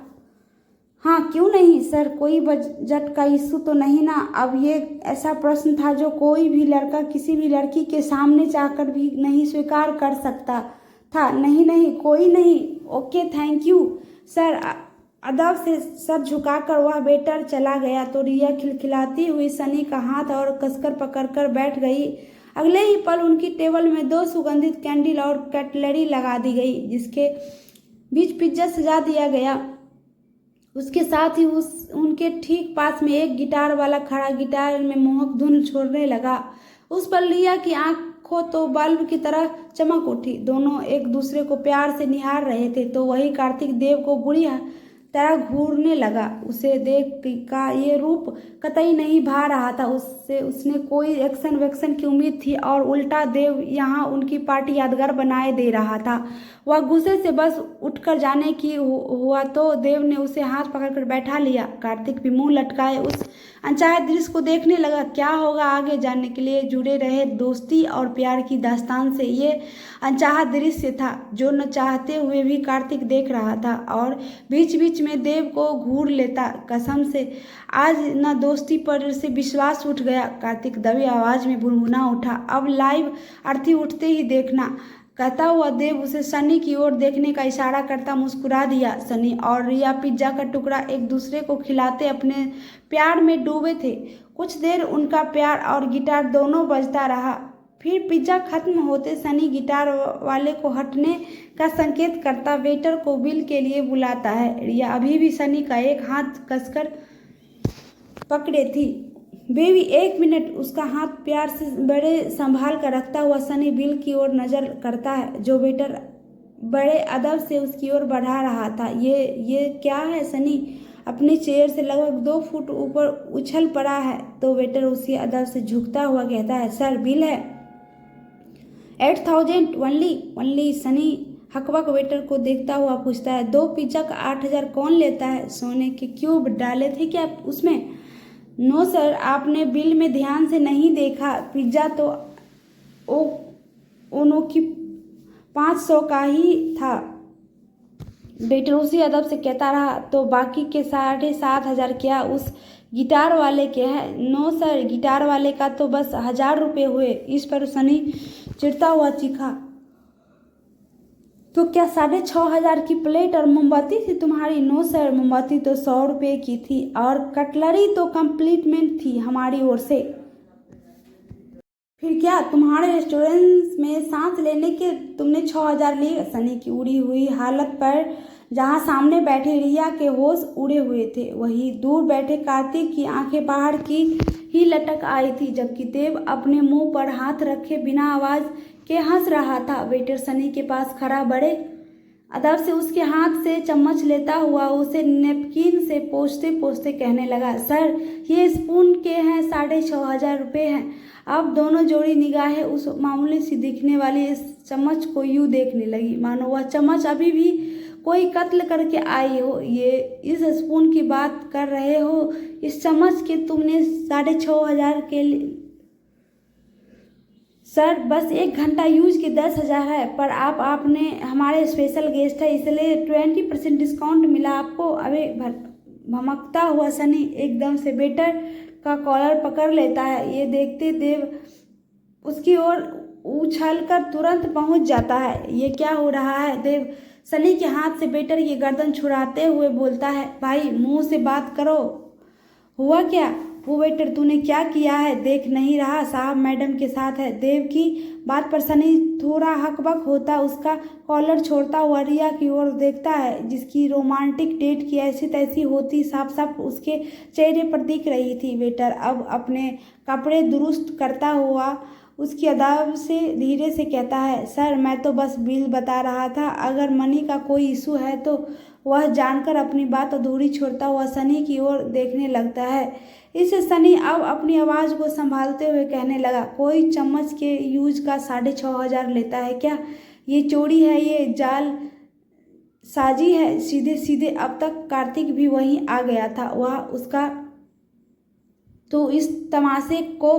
हाँ क्यों नहीं सर, कोई बजट का इशू तो नहीं ना। अब ये ऐसा प्रश्न था जो कोई भी लड़का किसी भी लड़की के सामने चाहकर भी नहीं स्वीकार कर सकता था। नहीं नहीं कोई नहीं, ओके थैंक यू सर। अदब से सर झुकाकर वह वेटर चला गया तो रिया खिलखिलाती हुई सनी का हाथ और कसकर पकड़कर बैठ गई। अगले ही पल उनकी टेबल में 2 सुगंधित कैंडल और कटलरी लगा दी गई जिसके बीच पिज्जा सजा दिया गया। उसके साथ ही उनके ठीक पास में एक गिटार वाला खड़ा गिटार में मोहक धुन छोड़ने लगा। उस पर रिया की आंखों तो बल्ब की तरह चमक उठी। दोनों एक दूसरे को प्यार से निहार रहे थे तो वही कार्तिक देव को बुरी तरह घूरने लगा। उसे देख का ये रूप कतई नहीं भा रहा था। उसने कोई एक्शन वैक्शन की उम्मीद थी और उल्टा देव यहाँ उनकी पार्टी यादगार बनाए दे रहा था। वह गुस्से से बस उठकर जाने की हुआ तो देव ने उसे हाथ पकड़कर बैठा लिया। कार्तिक भी मुंह लटकाए उस अनचाहे दृश्य को देखने लगा। क्या होगा आगे जानने के लिए जुड़े रहे दोस्ती और प्यार की दास्तान से। ये अनचाहा दृश्य था जो न चाहते हुए भी कार्तिक देख रहा था और बीच बीच में देव को घूर लेता। कसम से आज न दोस्ती पर से विश्वास उठ गया। कार्तिक दबी आवाज में बुनबुना उठा, अब लाइव अर्थी उठते ही देखना। कहता हुआ देव उसे सनी की ओर देखने का इशारा करता मुस्कुरा दिया। सनी और रिया पिज्जा का टुकड़ा एक दूसरे को खिलाते अपने प्यार में डूबे थे। कुछ देर उनका प्यार और गिटार दोनों बजता रहा। फिर पिज्जा खत्म होते सनी गिटार वाले को हटने का संकेत करता वेटर को बिल के लिए बुलाता है। रिया अभी भी सनी का एक हाथ कसकर पकड़े थी। बेबी 1 मिनट, उसका हाथ प्यार से बड़े संभाल कर रखता हुआ सनी बिल की ओर नजर करता है जो वेटर बड़े अदब से उसकी ओर बढ़ा रहा था। ये क्या है? सनी अपनी चेयर से लगभग 2 फुट ऊपर उछल पड़ा है तो वेटर उसी अदब से झुकता हुआ कहता है, सर बिल है 8,000 ओनली। सनी हकबक वेटर को देखता हुआ पूछता है, 2 पिज्जा का 8,000 कौन लेता है? सोने के क्यूब डाले थे क्या उसमें? नो सर, आपने बिल में ध्यान से नहीं देखा। पिज्जा तो ओनो की 500 का ही था। वेटर उसी अदब से कहता रहा, तो बाकी के 7,500 क्या उस गिटार वाले के हैं? नो सर, गिटार वाले का तो बस 1,000 रुपये हुए। इस पर सनी चिढ़ता हुआ चीखा, तो क्या 6,500 की प्लेट और मोमबत्ती थी तुम्हारी? नो सर, मोमबत्ती तो 100 रुपये की थी और कटलरी तो कंप्लीटमेंट थी हमारी ओर से। फिर क्या तुम्हारे रेस्टोरेंट में सांस लेने के तुमने 6,000 लिए? सनी की उड़ी हुई हालत पर जहां सामने बैठे रिया के होश उड़े हुए थे वहीं दूर बैठे कार्तिक की आंखें बाहर की ही लटक आई थी, जबकि देव अपने मुंह पर हाथ रखे बिना आवाज के हंस रहा था। वेटर सनी के पास खड़ा बड़े अदब से उसके हाथ से चम्मच लेता हुआ उसे नैपकिन से पोंछते पोंछते कहने लगा, सर ये स्पून के हैं 6,500 रुपये हैं। अब दोनों जोड़ी निगाहें उस मामूली सी दिखने वाली इस चम्मच को यूं देखने लगी मानो वह चम्मच अभी भी कोई कत्ल करके आई हो। ये इस स्पून की बात कर रहे हो? इस चम्मच के तुमने 6,500 के लिए? सर बस 1 घंटा यूज के 10,000 है, पर आपने हमारे स्पेशल गेस्ट है इसलिए 20% डिस्काउंट मिला आपको। अबे भमकता हुआ सनी एकदम से वेटर का कॉलर पकड़ लेता है। ये देखते देव उसकी ओर उछलकर तुरंत पहुंच जाता है। ये क्या हो रहा है? देव सनी के हाथ से वेटर की गर्दन छुड़ाते हुए बोलता है, भाई मुंह से बात करो, हुआ क्या? वो वेटर तूने क्या किया है? देख नहीं रहा साहब मैडम के साथ है। देव की बात पर सनी थोड़ा हकबक होता उसका कॉलर छोड़ता हुआ रिया की ओर देखता है जिसकी रोमांटिक डेट की ऐसी तैसी होती साफ साफ उसके चेहरे पर दिख रही थी। वेटर अब अपने कपड़े दुरुस्त करता हुआ उसकी अदाब से धीरे से कहता है, सर मैं तो बस बिल बता रहा था, अगर मनी का कोई इशू है तो। वह जानकर अपनी बात अधूरी छोड़ता हुआ सनी की ओर देखने लगता है। इससे सनी अब अपनी आवाज़ को संभालते हुए कहने लगा, कोई चम्मच के यूज का 6,500 लेता है क्या? ये चोरी है, ये जाल साजी है सीधे सीधे। अब तक कार्तिक भी वहीं आ गया था, वह उसका तो इस तमाशे को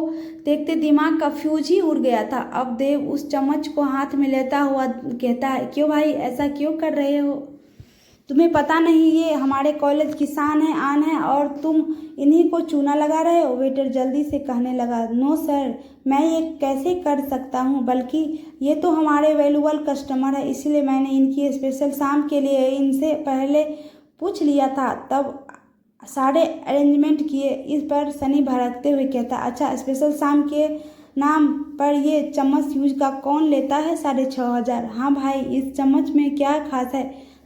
देखते दिमाग का फ्यूज ही उड़ गया था। अब देव उस चम्मच को हाथ में लेता हुआ कहता है, क्यों भाई ऐसा क्यों कर रहे हो? तुम्हें पता नहीं ये हमारे कॉलेज की शान है, आन है और तुम इन्हीं को चूना लगा रहे हो? वेटर जल्दी से कहने लगा, नो सर, मैं ये कैसे कर सकता हूँ, बल्कि ये तो हमारे वैल्यूबल कस्टमर है इसलिए मैंने इनकी स्पेशल शाम के लिए इनसे पहले पूछ लिया था, तब सारे अरेंजमेंट किए। इस पर सनी भड़कते हुए कहता, अच्छा स्पेशल शाम के नाम पर ये चम्मच यूज का कौन लेता है 6,500? हाँ भाई, इस चम्मच में क्या खास है?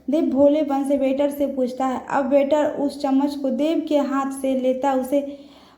देव भोलेपन से वेटर से पूछता है। अब वेटर उस चम्मच को देव के हाथ से लेता उसे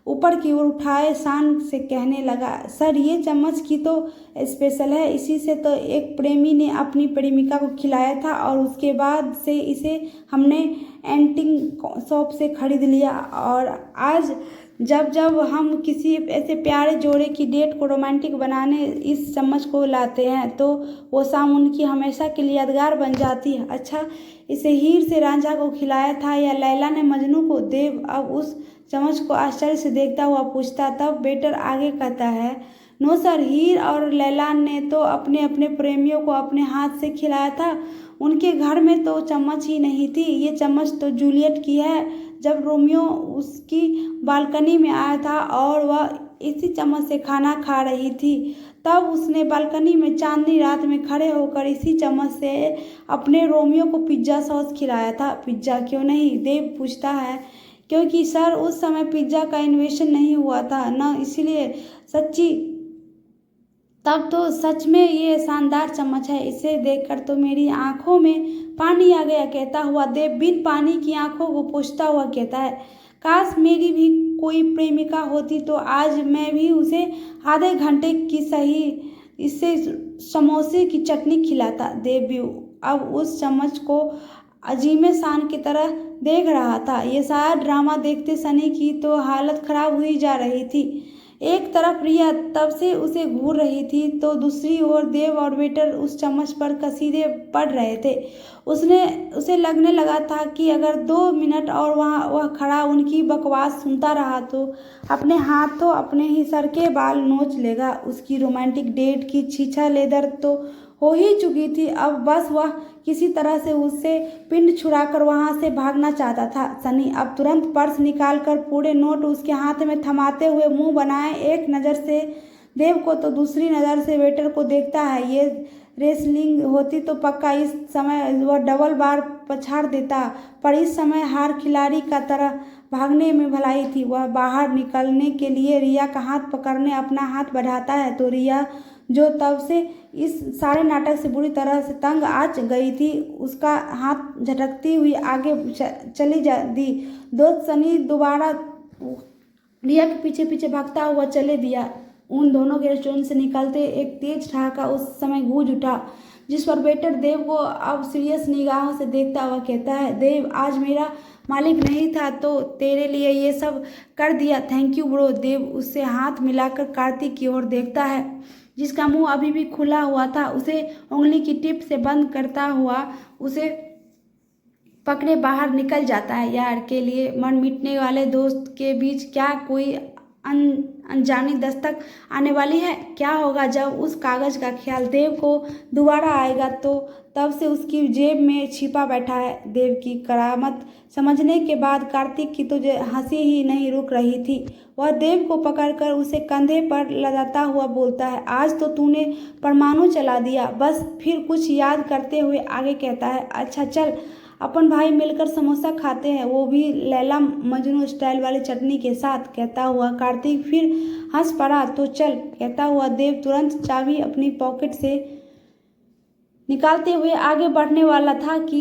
ऊपर की ओर उठाए शान से कहने लगा, सर ये चम्मच की तो स्पेशल है, इसी से तो एक प्रेमी ने अपनी प्रेमिका को खिलाया था और उसके बाद से इसे हमने एंटिक शॉप से खरीद लिया और आज जब जब हम किसी ऐसे प्यारे जोड़े की डेट को रोमांटिक बनाने इस चम्मच को लाते हैं तो वो शाम उनकी हमेशा के लिए यादगार बन जाती है। अच्छा, इसे हीर से रांझा को खिलाया था या लैला ने मजनू को? देव अब उस चम्मच को आश्चर्य से देखता हुआ पूछता। तब बेटर आगे कहता है, नो सर, हीर और लैला ने तो अपने अपने प्रेमियों को अपने हाथ से खिलाया था, उनके घर में तो चम्मच ही नहीं थी। ये चम्मच तो जूलियट की है, जब रोमियो उसकी बालकनी में आया था और वह इसी चम्मच से खाना खा रही थी। तब उसने बालकनी में चांदनी रात में खड़े होकर इसी चम्मच से अपने रोमियो को पिज्ज़ा सॉस खिलाया था। पिज्ज़ा क्यों नहीं, देव पूछता है। क्योंकि सर उस समय पिज्ज़ा का इन्वेंशन नहीं हुआ था ना, इसलिए सच्ची। तब तो सच में ये शानदार चम्मच है, इसे देखकर तो मेरी आंखों में पानी आ गया, कहता हुआ देव बिन पानी की आंखों को पोंछता हुआ कहता है। काश मेरी भी कोई प्रेमिका होती तो आज मैं भी उसे आधे घंटे की सही इससे समोसे की चटनी खिलाता। देव भी अब उस चम्मच को अजीमे शान की तरह देख रहा था। ये सारा ड्रामा देखते सनी की तो हालत खराब हुई जा रही थी। एक तरफ रिया तब से उसे घूर रही थी तो दूसरी ओर देव और वेटर उस चम्मच पर कसीदे पड़ रहे थे। उसे लगने लगा था कि अगर 2 मिनट और वह खड़ा उनकी बकवास सुनता रहा तो अपने हाथों अपने ही सर के बाल नोच लेगा। उसकी रोमांटिक डेट की छीछा लेदर तो हो ही चुकी थी, अब बस वह किसी तरह से उससे पिंड छुड़ाकर वहां से भागना चाहता था। सनी अब तुरंत पर्स निकालकर पूरे नोट उसके हाथ में थमाते हुए मुंह बनाए एक नज़र से देव को तो दूसरी नज़र से वेटर को देखता है। ये रेसलिंग होती तो पक्का इस समय वह डबल बार पछाड़ देता, पर इस समय हार खिलाड़ी का तरह भागने में भलाई थी। वह बाहर निकलने के लिए रिया का हाथ पकड़ने अपना हाथ बढ़ाता है तो रिया, जो तब से इस सारे नाटक से बुरी तरह से तंग आ गई थी, उसका हाथ झटकती हुई आगे चली जा दी। दोस्त सनी दोबारा रिया के पीछे पीछे भागता हुआ चले दिया। उन दोनों के रेस्टोरेंट से निकलते एक तेज ठहाका उस समय गूंज उठा, जिस पर वेटर देव को अब सीरियस निगाहों से देखता हुआ कहता है, देव आज मेरा मालिक नहीं था तो तेरे लिए ये सब कर दिया, थैंक यू ब्रो। देव उससे हाथ मिलाकर कार्तिक की ओर देखता है, जिसका मुंह अभी भी खुला हुआ था। उसे उंगली की टिप से बंद करता हुआ उसे पकड़े बाहर निकल जाता है। यार के लिए मन मिटने वाले दोस्त के बीच क्या कोई अनजानी दस्तक आने वाली है? क्या होगा जब उस कागज का ख्याल देव को दोबारा आएगा तो तब से उसकी जेब में छिपा बैठा है। देव की करामत समझने के बाद कार्तिक की तो हंसी ही नहीं रुक रही थी। वह देव को पकड़कर उसे कंधे पर लदाता हुआ बोलता है, आज तो तूने परमाणु चला दिया। बस फिर कुछ याद करते हुए आगे कहता है, अच्छा चल अपन भाई मिलकर समोसा खाते हैं, वो भी लैला मजनू स्टाइल वाली चटनी के साथ, कहता हुआ कार्तिक फिर हंस पड़ा। तो चल, कहता हुआ देव तुरंत चाबी अपनी पॉकेट से निकालते हुए आगे बढ़ने वाला था कि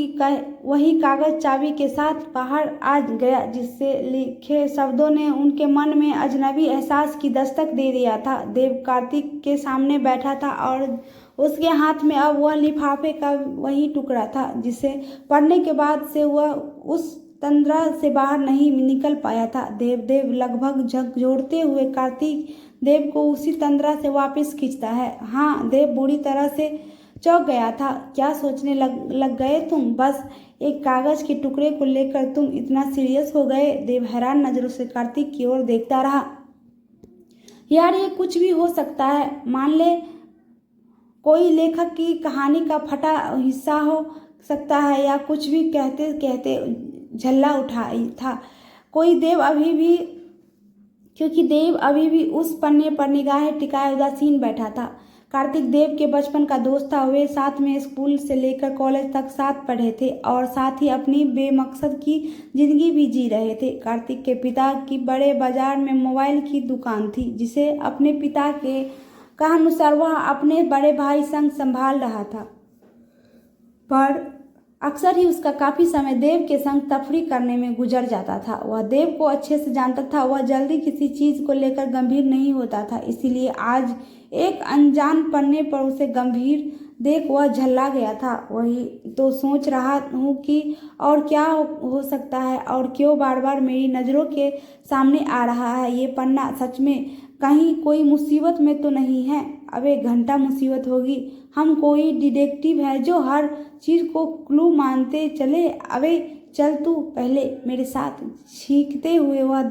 वही कागज चाबी के साथ बाहर आ गया, जिससे लिखे शब्दों ने उनके मन में अजनबी एहसास की दस्तक दे दिया था। देव कार्तिक के सामने बैठा था और उसके हाथ में अब वह लिफाफे का वही टुकड़ा था जिसे पढ़ने के बाद से वह उस तंद्रा से बाहर नहीं निकल पाया था। देव लगभग झकझोरते हुए कार्तिक देव को उसी तंद्रा से वापस खींचता है। हाँ, देव बुरी तरह से चौंक गया था। क्या सोचने लग गए तुम? बस एक कागज के टुकड़े को लेकर तुम इतना सीरियस हो गए? देव हैरान नजरों से कार्तिक की ओर देखता रहा। यार ये कुछ भी हो सकता है, मान ले कोई लेखक की कहानी का फटा हिस्सा हो सकता है या कुछ भी कहते कहते झल्ला उठा था कोई देव अभी भी, क्योंकि देव अभी भी उस पन्ने पर निगाहें टिकाए उदासीन बैठा था। कार्तिक देव के बचपन का दोस्त था। वे साथ में स्कूल से लेकर कॉलेज तक साथ पढ़े थे और साथ ही अपनी बेमकसद की जिंदगी भी जी रहे थे। कार्तिक के पिता की बड़े बाजार में मोबाइल की दुकान थी, जिसे अपने पिता के कहानुसार वह अपने बड़े भाई संग संभाल रहा था, पर अक्सर ही उसका काफ़ी समय देव के संग तफरीह करने में गुजर जाता था। वह देव को अच्छे से जानता था, वह जल्दी किसी चीज़ को लेकर गंभीर नहीं होता था, इसीलिए आज एक अनजान पन्ने पर उसे गंभीर देख वह झल्ला गया था। वही तो सोच रहा हूँ कि और क्या हो सकता है और क्यों बार बार मेरी नज़रों के सामने आ रहा है ये पन्ना। सच में कहीं कोई मुसीबत में तो नहीं है? अबे घंटा मुसीबत होगी। हम कोई डिटेक्टिव है जो हर चीज़ को क्लू मानते चले? अबे चल तू पहले मेरे साथ। छींकते हुए वह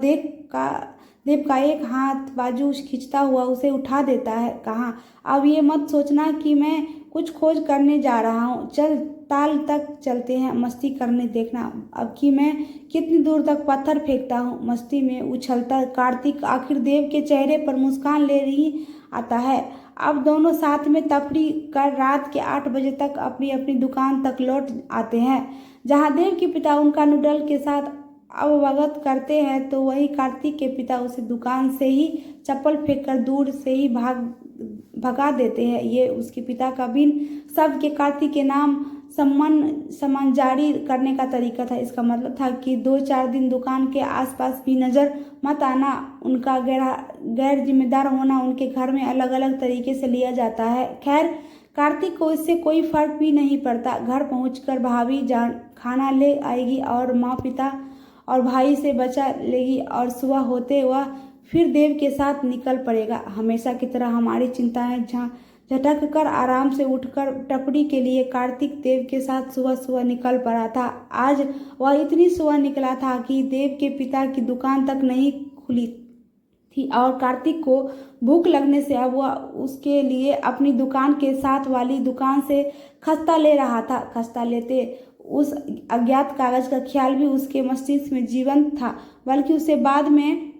देव का एक हाथ बाजू खींचता हुआ उसे उठा देता है। कहा, अब ये मत सोचना कि मैं कुछ खोज करने जा रहा हूँ। चल ताल तक चलते हैं, मस्ती करने देखना अब कि मैं कितनी दूर तक पत्थर फेंकता हूँ। मस्ती में उछलता कार्तिक आखिर देव के चेहरे पर मुस्कान ले रही आता है। अब दोनों साथ में तफरी कर रात के 8 बजे तक अपनी अपनी दुकान तक लौट आते हैं, जहाँ देव के पिता उनका नूडल के साथ अवगत करते हैं तो वही कार्तिक के पिता उसे दुकान से ही चप्पल फेंककर दूर से ही भगा देते हैं। ये उसके पिता का बिन शब्द के कार्तिक के नाम सम्मान जारी करने का तरीका था। इसका मतलब था कि 2-4 दिन दुकान के आसपास भी नज़र मत आना। उनका गैर जिम्मेदार होना उनके घर में अलग अलग तरीके से लिया जाता है। खैर, कार्तिक को इससे कोई फर्क भी नहीं पड़ता। घर पहुंचकर भाभी जान खाना ले आएगी और माँ पिता और भाई से बचा लेगी और सुबह होते वह फिर देव के साथ निकल पड़ेगा। हमेशा की तरह हमारी चिंताएं झटक कर आराम से उठकर टपरी के लिए कार्तिक देव के साथ सुबह सुबह निकल पड़ा था। आज वह इतनी सुबह निकला था कि देव के पिता की दुकान तक नहीं खुली थी और कार्तिक को भूख लगने से अब वह उसके लिए अपनी दुकान के साथ वाली दुकान से खस्ता ले रहा था। खस्ता लेते उस अज्ञात कागज का ख्याल भी उसके मस्तिष्क में जीवंत था, बल्कि उसे बाद में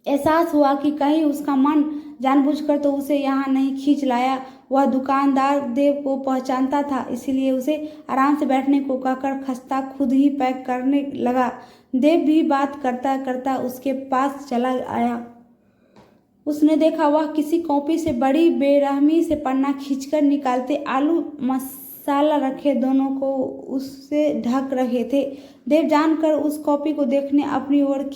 एहसास हुआ कि कहीं उसका मन जानबूझकर तो उसे यहाँ नहीं खींच लाया। वह दुकानदार देव को पहचानता था, इसलिए उसे आराम से बैठने को कहकर खस्ता खुद ही पैक करने लगा। देव भी बात करता करता उसके पास चला आया। उसने देखा वह किसी कॉपी से बड़ी बेरहमी से पन्ना खींचकर निकालते आलू मसाला रखे दोनों को उससे ढक रहे थे। देव जानकर उस कॉपी को देखने अपनी ओर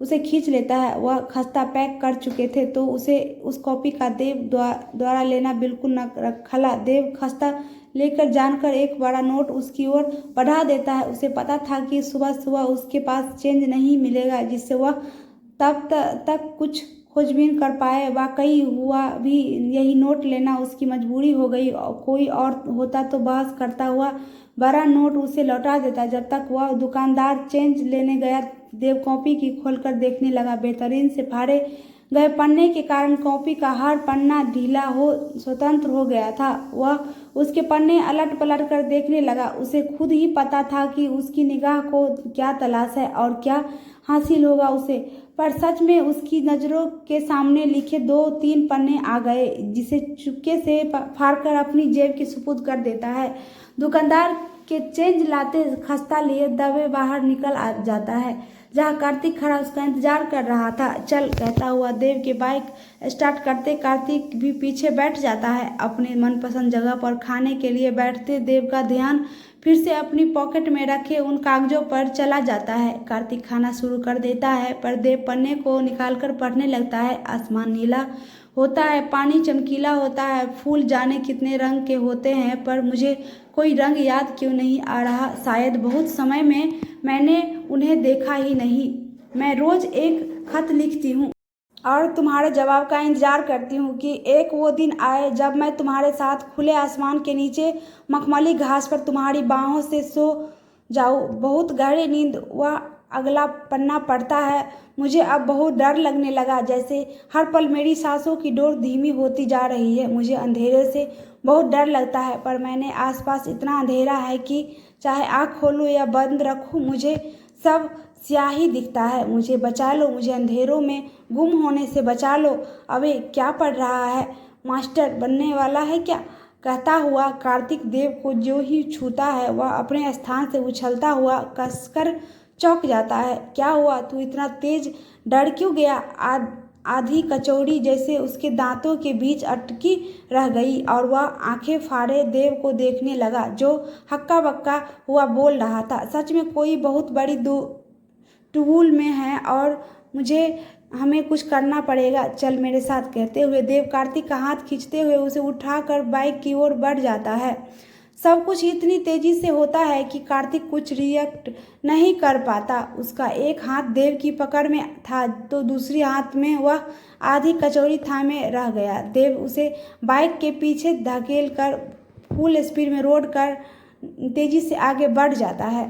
उसे खींच लेता है। वह खस्ता पैक कर चुके थे तो उसे उस कॉपी का देव द्वारा लेना बिल्कुल न खला। देव खस्ता लेकर जानकर एक बड़ा नोट उसकी ओर बढ़ा देता है। उसे पता था कि सुबह सुबह उसके पास चेंज नहीं मिलेगा जिससे वह तब तक कुछ खोजबीन कर पाए। वाकई हुआ भी यही, नोट लेना उसकी मजबूरी हो गई। कोई और होता तो बहस करता हुआ बड़ा नोट उसे लौटा देता। जब तक वह दुकानदार चेंज लेने गया, देव कॉपी की खोलकर देखने लगा। बेहतरीन से फाड़े गए पन्ने के कारण कॉपी का हर पन्ना ढीला हो स्वतंत्र हो गया था। वह उसके पन्ने अलट पलट कर देखने लगा। उसे खुद ही पता था कि उसकी निगाह को क्या तलाश है और क्या हासिल होगा उसे, पर सच में उसकी नज़रों के सामने लिखे 2-3 पन्ने आ गए, जिसे चुपके से फाड़कर अपनी जेब के सुपुर्द कर देता है। दुकानदार के चेंज लाते खस्ता लिए दबे बाहर निकल जाता है, जहाँ कार्तिक खड़ा उसका इंतजार कर रहा था। चल कहता हुआ देव के बाइक स्टार्ट करते कार्तिक भी पीछे बैठ जाता है। अपने मनपसंद जगह पर खाने के लिए बैठते देव का ध्यान फिर से अपनी पॉकेट में रखे उन कागजों पर चला जाता है। कार्तिक खाना शुरू कर देता है, पर देव पन्ने को निकालकर पढ़ने लगता है। आसमान नीला होता है, पानी चमकीला होता है, फूल जाने कितने रंग के होते हैं, पर मुझे कोई रंग याद क्यों नहीं आ रहा। शायद बहुत समय में मैंने उन्हें देखा ही नहीं। मैं रोज एक खत लिखती हूँ और तुम्हारे जवाब का इंतजार करती हूँ कि एक वो दिन आए जब मैं तुम्हारे साथ खुले आसमान के नीचे मखमली घास पर तुम्हारी बाहों से सो जाऊँ। बहुत गहरी नींद वह अगला पन्ना पड़ता है। मुझे अब बहुत डर लगने लगा, जैसे हर पल मेरी सांसों की डोर धीमी होती जा रही है। मुझे अंधेरे से बहुत डर लगता है, पर मैंने आसपास इतना अंधेरा है कि चाहे आँख खोलूँ या बंद रखूँ मुझे सब स्याही दिखता है। मुझे बचा लो, मुझे अंधेरों में गुम होने से बचा लो। अबे क्या पढ़ रहा है? मास्टर बनने वाला है क्या? कहता हुआ कार्तिक देव को जो ही छूता है वह अपने स्थान से उछलता हुआ कसकर चौंक जाता है। क्या हुआ? तू इतना तेज डर क्यों गया? आधी कचौड़ी जैसे उसके दांतों के बीच अटकी रह गई और वह आंखें फाड़े देव को देखने लगा, जो हक्का बक्का हुआ बोल रहा था। सच में कोई बहुत बड़ी टूल में है और हमें कुछ करना पड़ेगा। चल मेरे साथ, कहते हुए देव कार्तिक का हाथ खींचते हुए उसे उठाकर बाइक की ओर बढ़ जाता है। सब कुछ इतनी तेजी से होता है कि कार्तिक कुछ रिएक्ट नहीं कर पाता। उसका एक हाथ देव की पकड़ में था तो दूसरी हाथ में वह आधी कचौड़ी थामे रह गया। देव उसे बाइक के पीछे धकेल कर फुल स्पीड में रोड कर तेजी से आगे बढ़ जाता है।